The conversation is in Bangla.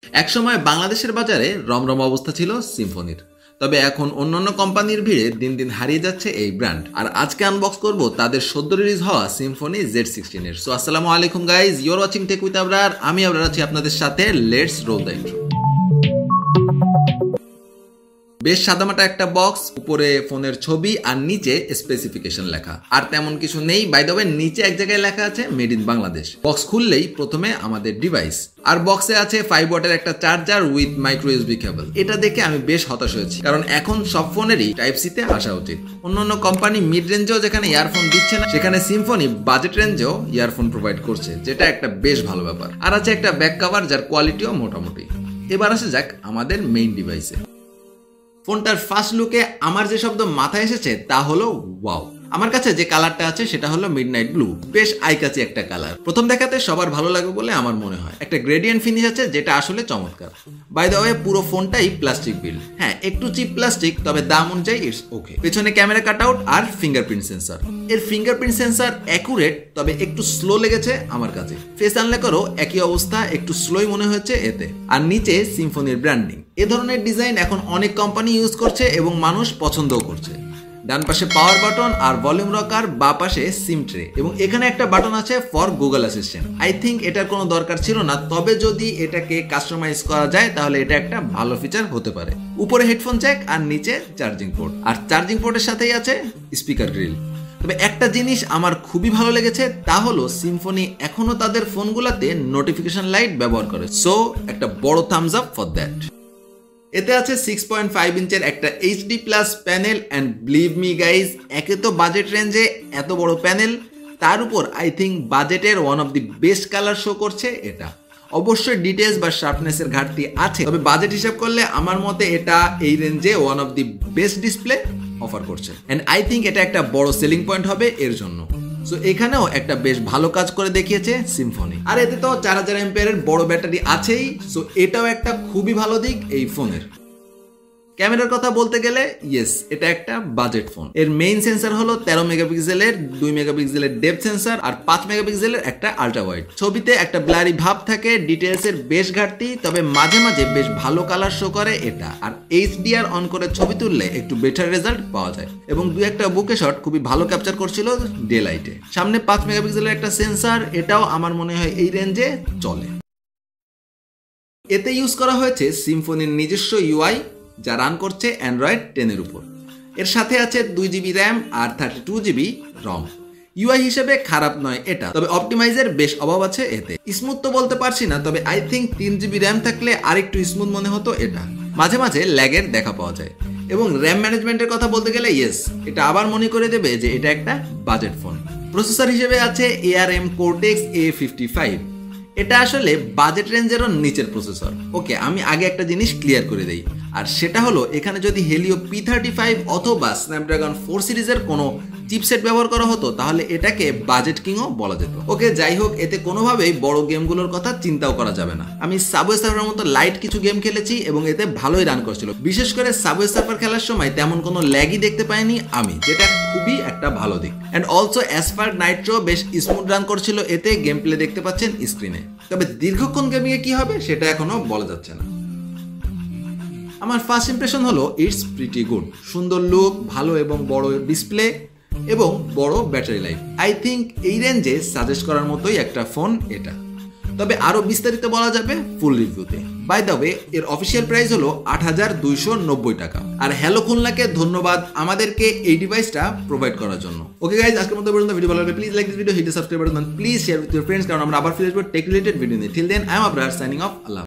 একসময় বাংলাদেশের বাজারে রমরম অবস্থা ছিল সিম্ফনির, তবে এখন অন্যান্য কোম্পানির ভিড়ে দিন দিন হারিয়ে যাচ্ছে এই ব্র্যান্ড। আর আজকে আনবক্স করব তাদের সদ্য রিলিজ হওয়া সিম্ফনি Z16 এর। সো আসসালামু আলাইকুম guys, you are watching tech with Abrar. আমি আবরার আছি আপনাদের সাথে। Let's roll the intro. বেশ সাদামাটা একটা বক্স, উপরে ফোনের ছবি আর নিচে স্পেসিফিকেশন লেখা। আর তেমন কিছু নেই। বাই দ্য ওয়ে, নিচে এক জায়গায় লেখা আছে মেড ইন বাংলাদেশ। বক্স খুললেই প্রথমে আমাদের ডিভাইস, আর বক্সে আছে 5 ওয়াটের একটা চার্জার উইথ মাইক্রো ইউএসবি কেবল। এটা দেখে আমি বেশ হতাশ হয়েছি, কারণ এখন সব ফোনেরই টাইপ সি তে আসা উচিত। অন্যান্য কোম্পানি মিড রেঞ্জেও যেখানে ইয়ারফোন দিচ্ছে না, সেখানে সিম্ফনি বাজেট রেঞ্জেও ইয়ারফোন প্রোভাইড করছে, যেটা একটা বেশ ভালো ব্যাপার। আর আছে একটা ব্যাক কভার যার কোয়ালিটিও মোটামুটি। এবার আসে যাক আমাদের মেইন ডিভাইসে। ফোনটার ফার্স্ট লুকে আমার যে শব্দ মাথায় এসেছে তা হলো ওয়াও। আমার কাছে যে কালারটা আছে সেটা হলো মিডনাইট ব্লু। বেশ আইকাচি একটা কালার। প্রথম দেখাতে সবার ভালো লাগবে বলে আমার মনে হয়। একটা গ্রেডিয়েন্ট ফিনিশ আছে যেটা আসলে চমৎকার। বাই দ্য ওয়ে, পুরো ফোনটাই প্লাস্টিক বিল্ড। হ্যাঁ, একটু চিপ প্লাস্টিক, তবে দাম অনুযায়ী ইটস ওকে। পেছনে ক্যামেরা কাটআউট আর ফিঙ্গারপ্রিন্ট সেন্সর। এর ফিঙ্গারপ্রিন্ট সেন্সর অ্যাকুরেট, তবে একটু স্লো লেগেছে আমার কাছে। ফেস আনলকেরও একই অবস্থা, একটু স্লোই মনে হচ্ছে এতে। আর নিচে সিম্ফনির ব্র্যান্ডিং। এ ধরনের ডিজাইন এখন অনেক কোম্পানি ইউজ করছে এবং মানুষ পছন্দও করছে। ডান পাশে পাওয়ার বাটন আর ভলিউম রকার, বা পাশে সিম ট্রে, এবং এখানে একটা বাটন আছে for Google assistant. I think এটার কোনো দরকার ছিল না, তবে যদি এটাকে কাস্টমাইজ করা যায় তাহলে এটা একটা ভালো ফিচার হতে পারে। উপরে হেডফোন জ্যাক আর নিচে চার্জিং পোর্ট, আর চার্জিং পোর্টের সাথেই আছে স্পিকার গ্রিল। তবে একটা জিনিস আমার খুবই ভালো লেগেছে, তা হলো সিম্ফনি এখনো তাদের ফোনগুলোতে নোটিফিকেশন লাইট ব্যবহার করে। সো একটা বড় থামস আপ ফর দ্যাট। এতে আছে 6.5 ইঞ্চের একটা HD plus panel, and believe me guys, একে তো বাজেট রেঞ্জে এত বড় প্যানেল, তার উপর আই থিঙ্ক বাজেটের one of the best colour show করছে এটা। অবশ্যই ডিটেলস বা শার্পনেসের ঘাটতি আছে, তবে বাজেট হিসাব করলে আমার মতে এটা এই রেঞ্জে one of the best display offer করছে, অ্যান্ড আই থিঙ্ক এটা একটা বড় সেলিং পয়েন্ট হবে এর জন্য। সো এখানেও একটা বেশ ভালো কাজ করে দেখিয়েছে সিম্ফনি। আর এতে তো 4000 এমপিয়ারের বড় ব্যাটারি আছেই। সো এটাও একটা খুবই ভালো দিক এই ফোনের। ক্যামেরার কথা বলতে গেলে ইয়েস, এটা একটা বাজেট ফোন। এর মেইন সেন্সর হলো 13 মেগাপিক্সেলের 2 মেগাপিক্সেলের ডেপথ সেন্সর আর 5 মেগাপিক্সেলের একটা আল্ট্রা ওয়াইড। ছবিতে একটা ব্লারি ভাব থাকে, ডিটেলসের বেশ ঘাটতি, তবে মাঝে মাঝে বেশ ভালো কালার শো করে এটা। আর HDR অন করে ছবি তুললে একটু বেটার রেজাল্ট পাওয়া যায়, এবং দু একটা বুকে শট খুবই ভালো ক্যাপচার করছিল ডে লাইটে। সামনে 5 মেগাপিক্সেলের একটা সেন্সর, এটাও আমার মনে হয় এই রেঞ্জে চলে। এতে ইউজ করা হয়েছে সিম্ফনির নিজস্ব UI, যা রান করছে অ্যান্ড্রয়েড 10 এর উপর। এর সাথে আছে 2GB র্যাম আর 32GB রম। UI হিসেবে খারাপ নয় এটা, তবে অপটিমাইজের বেশ অভাব আছে এতে। স্মুথ তো বলতে পারছি না, তবে আই থিঙ্ক 3GB র্যাম থাকলে আরেকটু স্মুথ মনে হতো এটা। মাঝে মাঝে ল্যাগের দেখা পাওয়া যায়। এবং র্যাম ম্যানেজমেন্টের কথা বলতে গেলে ইয়েস, এটা আবার মনে করে দেবে যে এটা একটা বাজেট ফোন। প্রসেসর হিসেবে আছে ARM Cortex A55। এটা আসলে বাজেট রেঞ্জেরও নিচের প্রসেসর। ওকে, আমি আগে একটা জিনিস ক্লিয়ার করে দেই, আর সেটা হলো এখানে যদি হেলিও P35 অথবা স্ন্যাপড্রাগন 4 সিরিজের কোনো চিপসেট ব্যবহার করা হতো তাহলে এটাকে বাজেট কিংও বলা যেত। ওকে, যাই হোক, এতে কোনোভাবেই বড় গেমগুলোর কথা চিন্তাও করা যাবে না। আমি সাবওয়ে সার্ফারের মতো লাইট কিছু গেম খেলেছি এবং এতে ভালোই রান করছিল। বিশেষ করে সাবওয়ে সার্ফার খেলার সময় তেমন কোনো ল্যাগই দেখতে পাইনি আমি, যেটা খুবই একটা ভালো দিক। অ্যান্ড অলসো অ্যাসফাল্ট নাইট্রো বেশ স্মুথ রান করছিল এতে, গেম প্লে দেখতে পাচ্ছেন স্ক্রিনে। তবে দীর্ঘক্ষণ গেমিংয়ে কি হবে সেটা এখনো বলা যাচ্ছে না। আমার ফার্স্ট ইমপ্রেশন হলো ইটস প্রিটি গুড। সুন্দর লুক, ভালো এবং বড় ডিসপ্লে এবং বড় ব্যাটারি লাইফ। আই থিঙ্ক এই রেঞ্জে সাজেস্ট করার মতোই একটা ফোন এটা। তবে আরো বিস্তারিত বলা যাবে ফুল রিভিউতে। বাই দ্য ওয়ে, এর অফিসিয়াল প্রাইস হলো 8290 টাকা। আর হ্যালো খুলনাকে ধন্যবাদ আমাদেরকে এই ডিভাইসটা প্রোভাইড করার জন্য। ওকে গাইজ, আজকের মতো পর্যন্ত ভিডিও ভালো লাগলে please like this video, hit the subscribe button, please share with your friends, কারণ আমরা আবার ফিরে আসবো টেক রিলেটেড ভিডিও নিয়ে। Till then I am Abrar signing off. Allah.